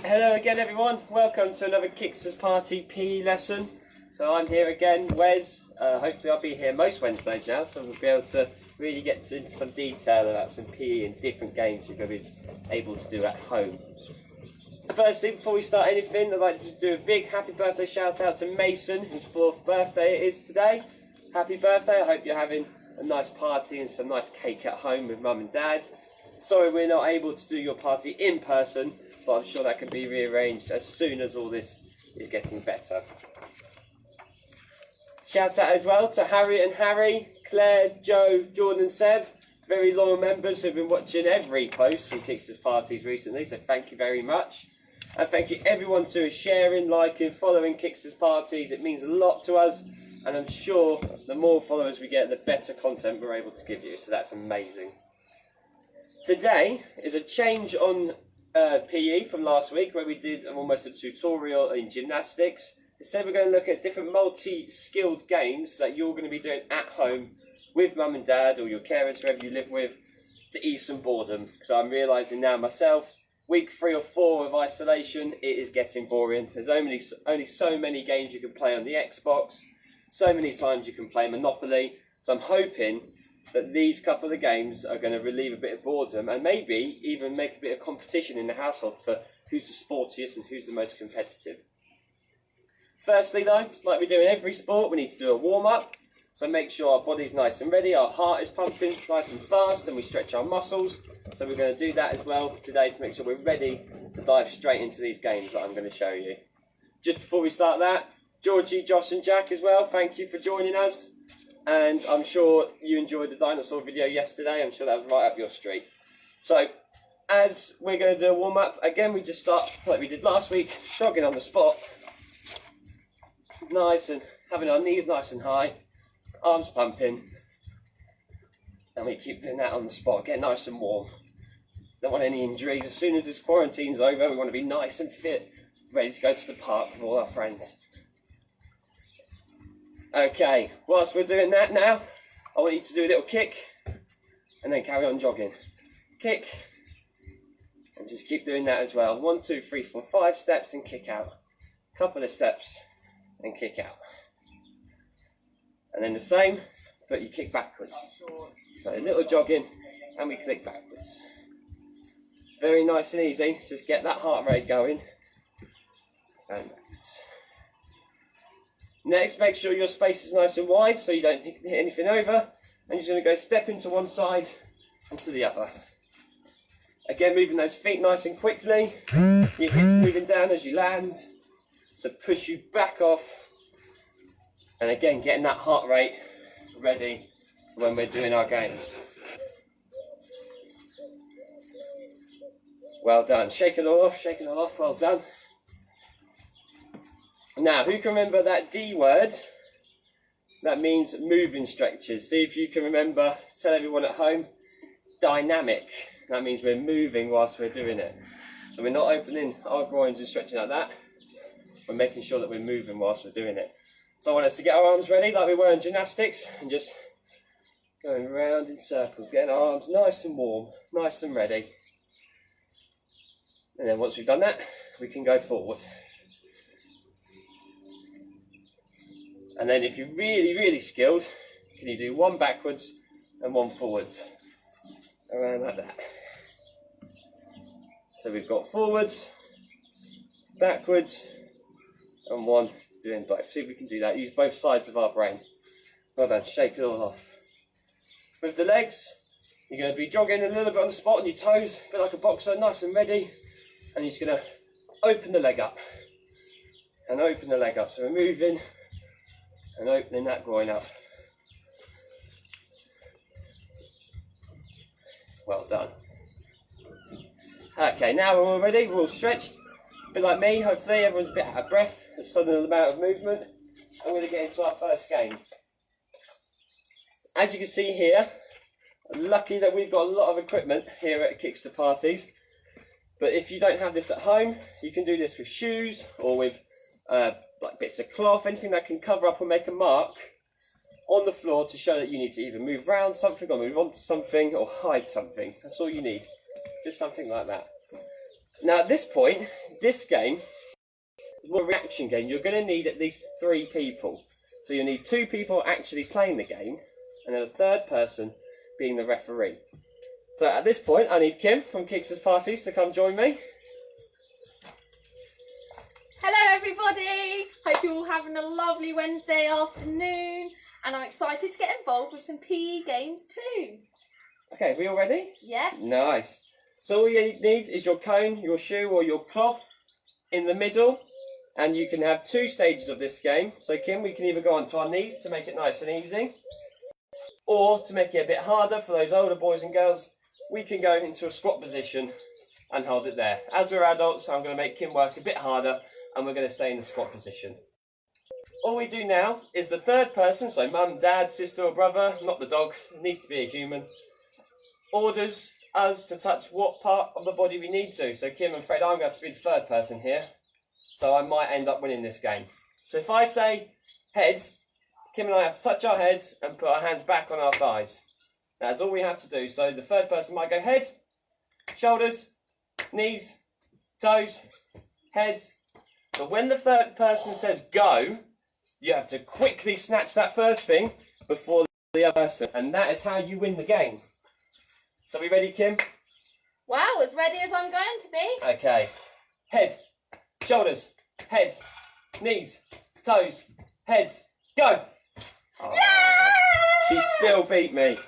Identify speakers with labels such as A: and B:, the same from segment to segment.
A: Hello again everyone, welcome to another Kicksters Party PE lesson. So I'm here again, Wes. Hopefully I'll be here most Wednesdays now, so we'll be able to really get into some detail about some PE and different games you're going to be able to do at home. Firstly, before we start anything, I'd like to do a big happy birthday shout out to Mason, whose 4th birthday it is today. Happy birthday, I hope you're having a nice party and some nice cake at home with Mum and Dad. Sorry we're not able to do your party in person, but I'm sure that can be rearranged as soon as all this is getting better. Shout out as well to Harriet and Harry, Claire, Joe, Jordan and Seb, very loyal members who've been watching every post from Kicksters Parties recently, so thank you very much. And thank you everyone who is sharing, liking, following Kicksters Parties. It means a lot to us, and I'm sure the more followers we get, the better content we're able to give you, so that's amazing. Today is a change on PE from last week, where we did almost a tutorial in gymnastics. Instead we're going to look at different multi-skilled games that you're going to be doing at home with Mum and Dad or your carers, whoever you live with, to ease some boredom. So I'm realising now myself, week 3 or 4 of isolation, it is getting boring. There's only so many games you can play on the Xbox, so many times you can play Monopoly. So I'm hoping that these couple of games are going to relieve a bit of boredom and maybe even make a bit of competition in the household for who's the sportiest and who's the most competitive. Firstly though, like we do in every sport, we need to do a warm-up. So make sure our body's nice and ready, our heart is pumping nice and fast, and we stretch our muscles. So we're going to do that as well today to make sure we're ready to dive straight into these games that I'm going to show you. Just before we start that, Georgie, Josh and Jack as well, thank you for joining us. And I'm sure you enjoyed the dinosaur video yesterday. I'm sure that was right up your street. So, as we're going to do a warm-up, again we just start like we did last week, jogging on the spot. Nice, and having our knees nice and high, arms pumping. And we keep doing that on the spot, get nice and warm. Don't want any injuries. As soon as this quarantine's over, we want to be nice and fit, ready to go to the park with all our friends. Okay, whilst we're doing that now, I want you to do a little kick and then carry on jogging. Kick and just keep doing that as well. 1, 2, 3, 4, 5 steps and kick out. Couple of steps and kick out. And then the same, but you kick backwards. So a little jogging and we click backwards. Very nice and easy, just get that heart rate going. And backwards. Next, make sure your space is nice and wide so you don't hit anything over. And you're just going to go step into one side and to the other. Again, moving those feet nice and quickly. Your hips moving down as you land to push you back off. And again, getting that heart rate ready for when we're doing our games. Well done. Shake it all off, well done. Now, who can remember that D word? That means moving stretches. See if you can remember, tell everyone at home, dynamic. That means we're moving whilst we're doing it. So we're not opening our groins and stretching like that. We're making sure that we're moving whilst we're doing it. So I want us to get our arms ready like we were in gymnastics and just going round in circles, getting our arms nice and warm, nice and ready. And then once we've done that, we can go forward. And then if you're really skilled, can you do 1 backwards and 1 forwards? Around like that. So we've got forwards, backwards, and 1 doing both. See if we can do that. Use both sides of our brain. Well done, shake it all off. With the legs, you're going to be jogging a little bit on the spot on your toes, a bit like a boxer, nice and ready. And you're just going to open the leg up. And open the leg up. So we're moving and opening that groin up. Well done. Okay, now we're all ready, we're all stretched. A bit like me, hopefully everyone's a bit out of breath, a sudden amount of movement. I'm going to get into our first game. As you can see here, I'm lucky that we've got a lot of equipment here at Kicksters Parties. But if you don't have this at home, you can do this with shoes or with like bits of cloth, anything that can cover up or make a mark on the floor to show that you need to either move around something or move onto something or hide something. That's all you need, just something like that. Now at this point, This game is more a reaction game. You're going to need at least 3 people. So you'll need 2 people actually playing the game, and then a third person being the referee. So at this point, I need Kim from Kix's Parties to come join me.
B: Hello everybody! Hope you're all having a lovely Wednesday afternoon, and I'm excited to get involved with some PE games too.
A: Okay, we all ready?
B: Yes.
A: Nice. So all you need is your cone, your shoe or your cloth in the middle, and you can have 2 stages of this game. So Kim, we can either go onto our knees to make it nice and easy, or to make it a bit harder for those older boys and girls, we can go into a squat position and hold it there. As we're adults, I'm going to make Kim work a bit harder, and we're going to stay in the squat position. All we do now is the third person, so mum, dad, sister or brother, not the dog, it needs to be a human, orders us to touch what part of the body we need to. So Kim and Fred, I'm going to have to be the third person here, so I might end up winning this game. So if I say head, Kim and I have to touch our heads and put our hands back on our thighs. That's all we have to do. So the third person might go head, shoulders, knees, toes, heads. But when the third person says go, you have to quickly snatch that first thing before the other person. And that is how you win the game. So are we ready, Kim?
B: Wow, as ready as I'm going to be.
A: Okay. Head, shoulders, head, knees, toes, heads, go! Oh,
B: Yeah!
A: she still beat me.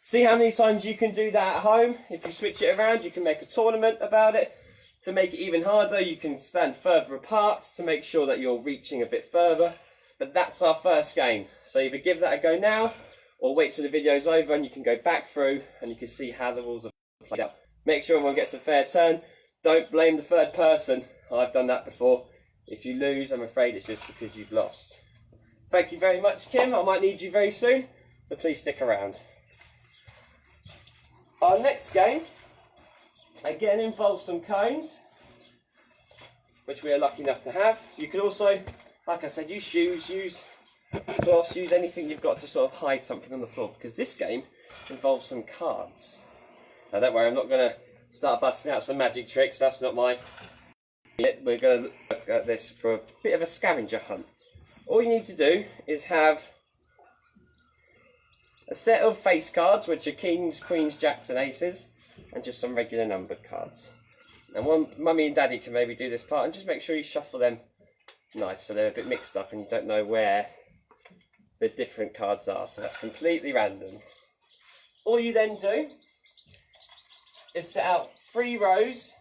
A: See how many times you can do that at home? If you switch it around, you can make a tournament about it. To make it even harder, you can stand further apart to make sure that you're reaching a bit further. But that's our first game. So either give that a go now, or wait till the video's over and you can go back through and you can see how the rules are played out. Make sure everyone gets a fair turn. Don't blame the third person. I've done that before. If you lose, I'm afraid it's just because you've lost. Thank you very much, Kim. I might need you very soon, so please stick around. Our next game again involves some cones, which we are lucky enough to have. You can also, like I said, use shoes, use cloths, use anything you've got to sort of hide something on the floor, because this game involves some cards. Now don't worry, I'm not going to start busting out some magic tricks, that's not my... We're going to look at this for a bit of a scavenger hunt. All you need to do is have a set of face cards, which are kings, queens, jacks and aces, and just some regular numbered cards. And mummy and daddy can maybe do this part, and just make sure you shuffle them nice so they're a bit mixed up and you don't know where the different cards are, so that's completely random. All you then do is set out 3 rows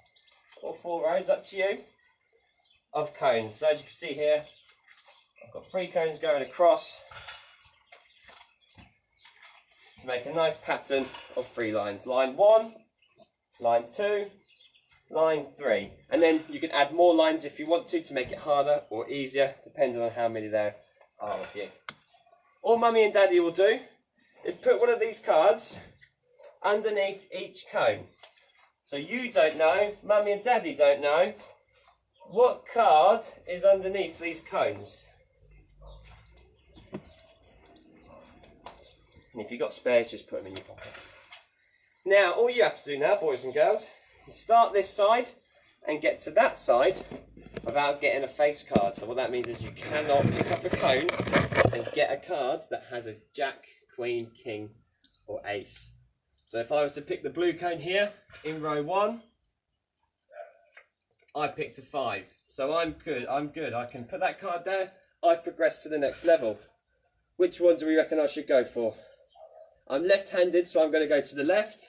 A: or 4 rows, up to you, of cones. So as you can see here, I've got 3 cones going across to make a nice pattern of 3 lines. Line 1, line 2, line 3. And then you can add more lines if you want to make it harder or easier, depending on how many there are of you. All mummy and daddy will do is put one of these cards underneath each cone. So you don't know, mummy and daddy don't know, what card is underneath these cones. And if you've got spares, just put them in your pocket. Now, all you have to do now, boys and girls, is start this side and get to that side without getting a face card. So what that means is you cannot pick up a cone and get a card that has a jack, queen, king or ace. So if I was to pick the blue cone here in row 1, I picked a 5. So I'm good, I can put that card there, I've progressed to the next level. Which one do we reckon I should go for? I'm left-handed, so I'm going to go to the left.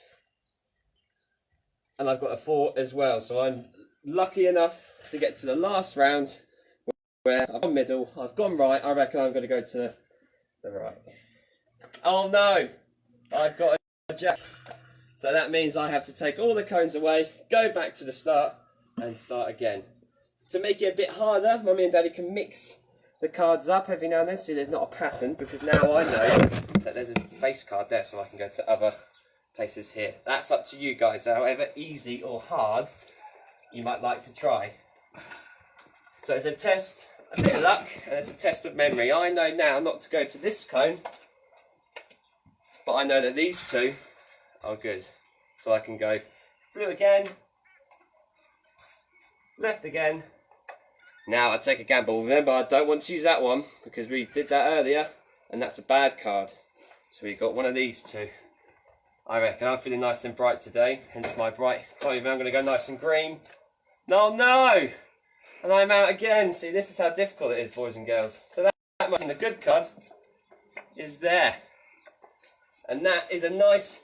A: And I've got a 4 as well, so I'm lucky enough to get to the last round where I've gone middle, I've gone right, I reckon I'm going to go to the right. Oh no, I've got a jack. So that means I have to take all the cones away, go back to the start and start again. To make it a bit harder, mummy and daddy can mix the cards up every now and then so there's not a pattern, because now I know that there's a face card there so I can go to other places here. That's up to you guys, however easy or hard you might like to try. So it's a test, a bit of luck, and it's a test of memory. I know now not to go to this cone, but I know that these 2 are good. So I can go blue again, left again. Now I take a gamble. Remember, I don't want to use that one because we did that earlier, and that's a bad card. So we got one of these two. I reckon I'm feeling nice and bright today, hence my bright clothing. I'm going to go nice and green. No, no! And I'm out again. See, this is how difficult it is, boys and girls. So that means the good card is there. And that is a nice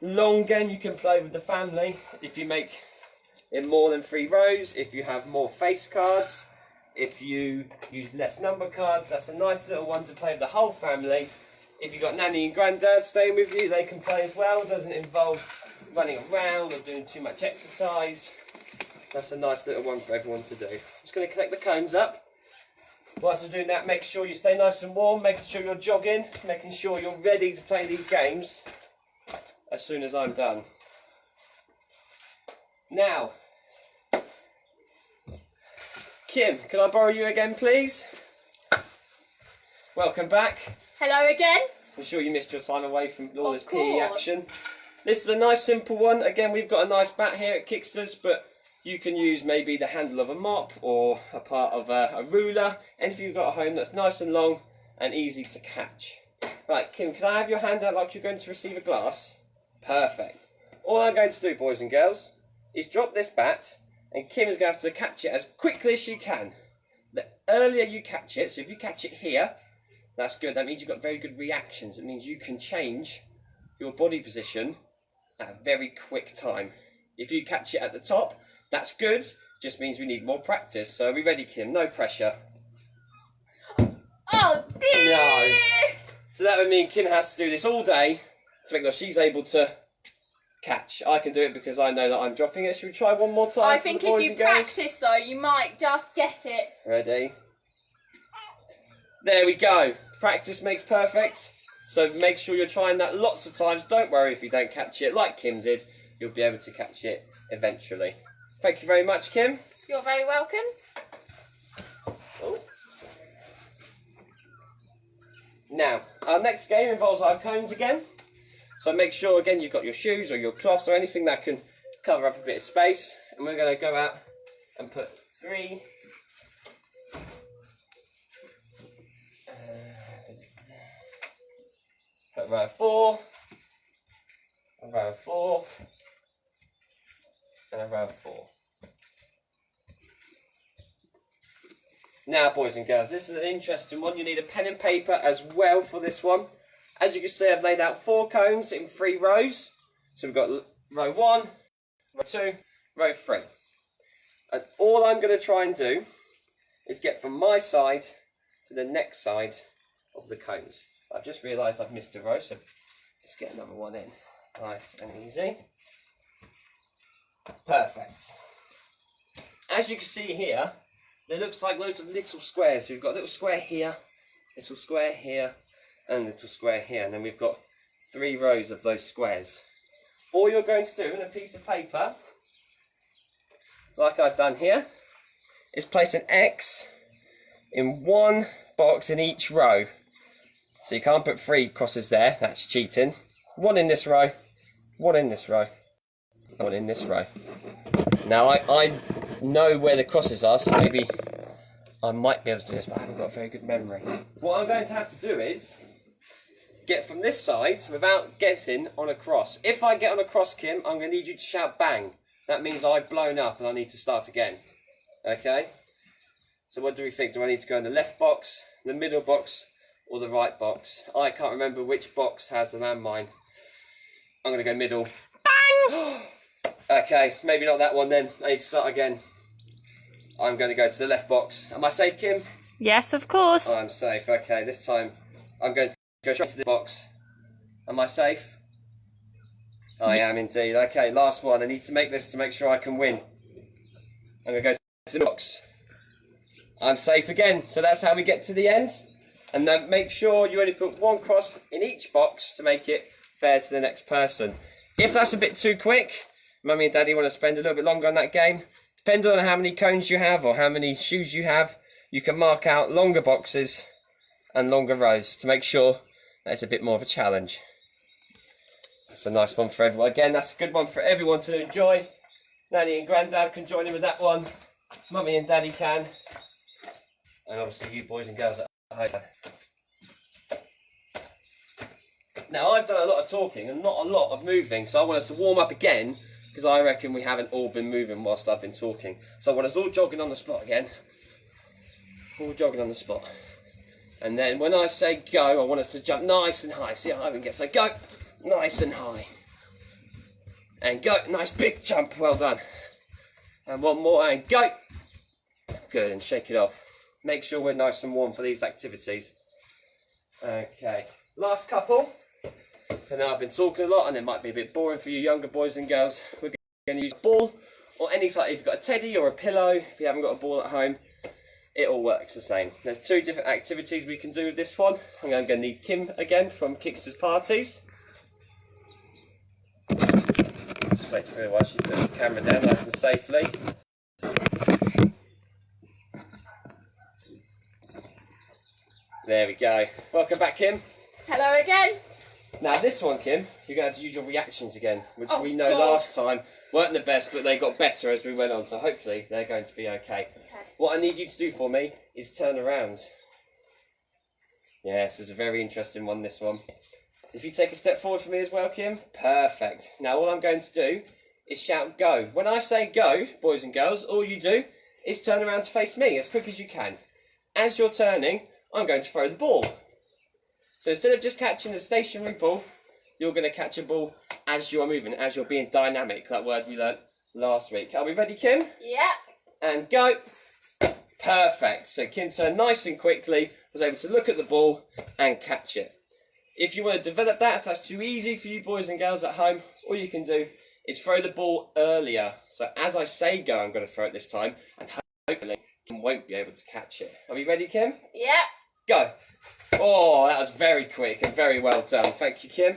A: long game you can play with the family if you make it more than 3 rows, if you have more face cards, if you use less number cards. That's a nice little one to play with the whole family. If you've got Nanny and Grandad staying with you, they can play as well. It doesn't involve running around or doing too much exercise. That's a nice little one for everyone to do. I'm just going to collect the cones up. Whilst you're doing that, make sure you stay nice and warm, making sure you're jogging, making sure you're ready to play these games as soon as I'm done. Now, Kim, can I borrow you again, please? Welcome back.
B: Hello again.
A: I'm sure you missed your time away from all this PE action. This is a nice simple one. Again, we've got a nice bat here at Kicksters, but you can use maybe the handle of a mop or a part of a ruler. Anything you've got at home that's nice and long and easy to catch. Right, Kim, can I have your hand out like you're going to receive a glass? Perfect. All I'm going to do, boys and girls, is drop this bat, and Kim is going to have to catch it as quickly as she can. The earlier you catch it, so if you catch it here, that's good. That means you've got very good reactions. It means you can change your body position at a very quick time. If you catch it at the top, that's good. Just means we need more practice. So are we ready, Kim? No pressure.
B: Oh dear!
A: No. So that would mean Kim has to do this all day to make sure she's able to catch. I can do it because I know that I'm dropping it. Should we try one more time?
B: I think if you practice though, you might just get it.
A: Ready? There we go. Practice makes perfect. So make sure you're trying that lots of times. Don't worry if you don't catch it. Like Kim did, you'll be able to catch it eventually. Thank you very much, Kim.
B: You're very welcome.
A: Oh. Now, our next game involves our cones again. So make sure, again, you've got your shoes or your cloths or anything that can cover up a bit of space. And we're going to go out and put 3... Put a row of 4, a row of 4, and a row of 4. Now, boys and girls, this is an interesting one. You need a pen and paper as well for this one. As you can see, I've laid out 4 cones in 3 rows. So we've got row 1, row 2, row 3. And all I'm going to try and do is get from my side to the next side of the cones. I've just realised I've missed a row, so let's get another one in. Nice and easy. Perfect. As you can see here, it looks like loads of little squares. So we've got a little square here, little square here, and a little square here. And then we've got 3 rows of those squares. All you're going to do in a piece of paper, like I've done here, is place an X in one box in each row. So you can't put 3 crosses there, that's cheating. 1 in this row, 1 in this row, 1 in this row. Now I know where the crosses are, so maybe I might be able to do this, but I haven't got a very good memory. What I'm going to have to do is get from this side without getting on a cross. If I get on a cross, Kim, I'm going to need you to shout bang. That means I've blown up and I need to start again. Okay? So what do we think? Do I need to go in the left box, the middle box, or the right box? I can't remember which box has the landmine. I'm going to go middle. Bang! Okay, maybe not that one then. I need to start again. I'm going to go to the left box. Am I safe, Kim?
B: Yes, of course.
A: I'm safe. Okay, this time I'm going to go straight to the box. Am I safe? I am indeed. Okay, last one. I need to make this to make sure I can win. I'm going to go to the box. I'm safe again. So that's how we get to the end. And then make sure you only put 1 cross in each box to make it fair to the next person. If that's a bit too quick, Mummy and Daddy want to spend a little bit longer on that game, depending on how many cones you have or how many shoes you have, you can mark out longer boxes and longer rows to make sure that it's a bit more of a challenge. That's a nice one for everyone. Again, that's a good one for everyone to enjoy. Nanny and Grandad can join in with that one. Mummy and Daddy can, and obviously you boys and girls at home. Now I've done a lot of talking and not a lot of moving, so I want us to warm up again, because I reckon we haven't all been moving whilst I've been talking. So I want us all jogging on the spot again. All jogging on the spot. And then when I say go, I want us to jump nice and high. See how high we can get. So go, nice and high. And go, nice big jump, well done. And one more, and go. Good, and shake it off. Make sure we're nice and warm for these activities. Okay, last couple. So now I've been talking a lot and it might be a bit boring for you younger boys and girls. We're going to use a ball or any type, if you've got a teddy or a pillow, if you haven't got a ball at home, it all works the same. There's two different activities we can do with this one. I'm going to need Kim again from Kicksters Parties. Just wait for her while she puts the camera down nice and safely. There we go. Welcome back, Kim.
B: Hello again.
A: Now this one, Kim, you're going to have to use your reactions again, which we know
B: God.
A: last time weren't the best, but they got better as we went on, so hopefully they're going to be okay. What I need you to do for me is turn around. Yes, it's a very interesting one, this one. If you take a step forward for me as well, Kim, perfect. Now all I'm going to do is shout go. When I say go, boys and girls, all you do is turn around to face me as quick as you can. As you're turning, I'm going to throw the ball. So instead of just catching a stationary ball, you're going to catch a ball as you're moving, as you're being dynamic, that word we learnt last week. Are we ready, Kim?
B: Yeah.
A: And go. Perfect. So Kim turned nice and quickly, was able to look at the ball and catch it. If you want to develop that, if that's too easy for you boys and girls at home, all you can do is throw the ball earlier. So as I say go, I'm going to throw it this time, and hopefully Kim won't be able to catch it. Are we ready, Kim?
B: Yeah.
A: Go. Oh, that was very quick and very well done. Thank you, Kim.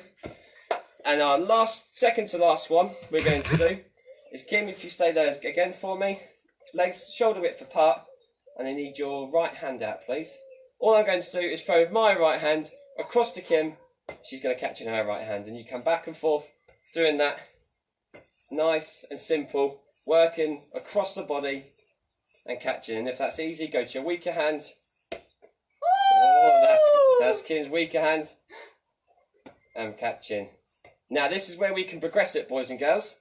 A: And our second to last one we're going to do is, Kim, if you stay there again for me, legs shoulder width apart, and I need your right hand out, please. All I'm going to do is throw with my right hand across to Kim. She's going to catch in her right hand, and you come back and forth doing that. Nice and simple, working across the body and catching. And if that's easy, go to your weaker hand. Oh, that's Kim's weaker hand. And catching. Now this is where we can progress it, boys and girls.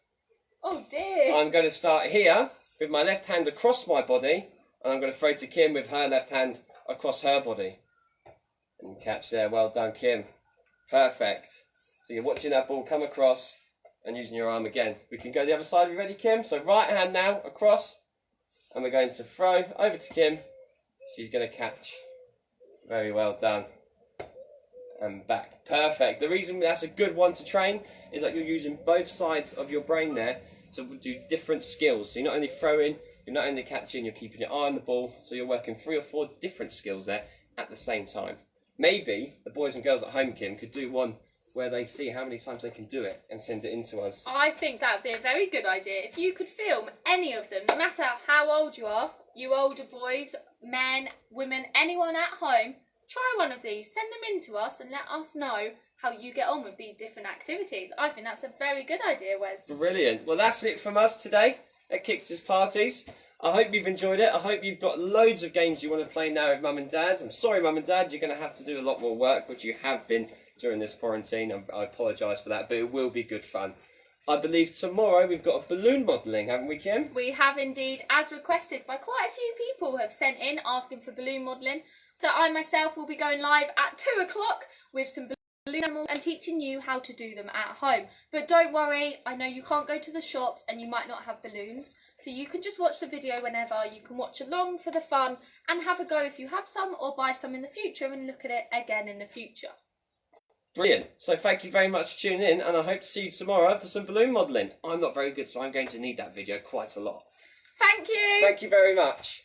B: Oh dear.
A: I'm going to start here with my left hand across my body, and I'm going to throw to Kim with her left hand across her body. And catch there. Well done, Kim. Perfect. So you're watching that ball come across and using your arm again. We can go the other side. Are you ready, Kim? So right hand now across, and we're going to throw over to Kim. She's going to catch. Very well done. And back. Perfect. The reason that's a good one to train is that you're using both sides of your brain there to do different skills. So you're not only throwing, you're not only catching, you're keeping your eye on the ball. So you're working 3 or 4 different skills there at the same time. Maybe the boys and girls at home, Kim, could do one where they see how many times they can do it and send it in to us.
B: I think that would be a very good idea. If you could film any of them, no matter how old you are, you older boys, men, women, anyone at home, try one of these, send them in to us and let us know how you get on with these different activities. I think that's a very good idea, Wes.
A: Brilliant. Well, that's it from us today at Kicksters Parties. I hope you've enjoyed it. I hope you've got loads of games you want to play now with Mum and Dad. I'm sorry, Mum and Dad, you're going to have to do a lot more work, which you have been during this quarantine. I apologise for that, but it will be good fun. I believe tomorrow we've got a balloon modelling, haven't we, Kim?
B: We have indeed, as requested by quite a few people who have sent in asking for balloon modelling. So I myself will be going live at 2 o'clock with some balloon animals and teaching you how to do them at home. But don't worry, I know you can't go to the shops and you might not have balloons, so you can just watch the video whenever. You can watch along for the fun and have a go if you have some, or buy some in the future and look at it again in the future.
A: Brilliant. So thank you very much for tuning in, and I hope to see you tomorrow for some balloon modelling. I'm not very good, so I'm going to need that video quite a lot.
B: Thank you.
A: Thank you very much.